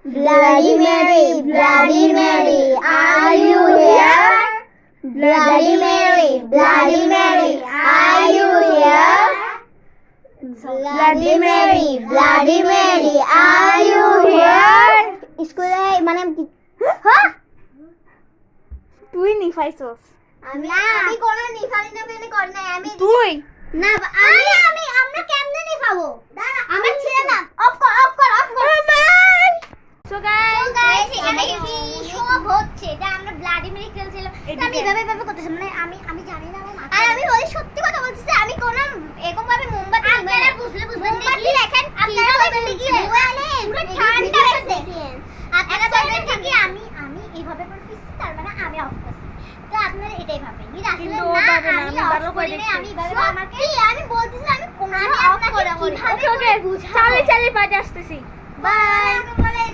Bloody Mary, Bloody Mary, are you here? Bloody Mary, Bloody Mary, are you here? Bloody Mary, Bloody Mary, are you here? স্কুলে মানে হ্যাঁ তুই নিফাইছস আমি কোন নিফানি না ফেলে করি না আমি তুই না আমি আমরা কেমনে নিফাবো আমরা ছেড়ে না অফ কর সো গাইস এখানে সব হচ্ছে এটা আমরা ব্লাডি মেরি খেলছিলাম আমি এভাবে করতেছি মানে আমি জানি না আর আমি বলি সত্যি কথা বলতেছি আমি কোন এরকম ভাবে মোমবাতি আপনারা বুঝবেন মোমবাতি দেখেন আপনারা বলবেন কি পুরো ঠান্ডা দেখেন আপনারা বলবেন কি আমি এইভাবে করতেছি তার মানে আমি অফ করছি তো আপনারা এটাই ভাবেন কি আসলে না আমি ভালো করে আমি ভাবে আমাকে আমি বলতেছি আমি কোন অফ করে কিভাবে ওকে চালে পাটে আসতেছি বাই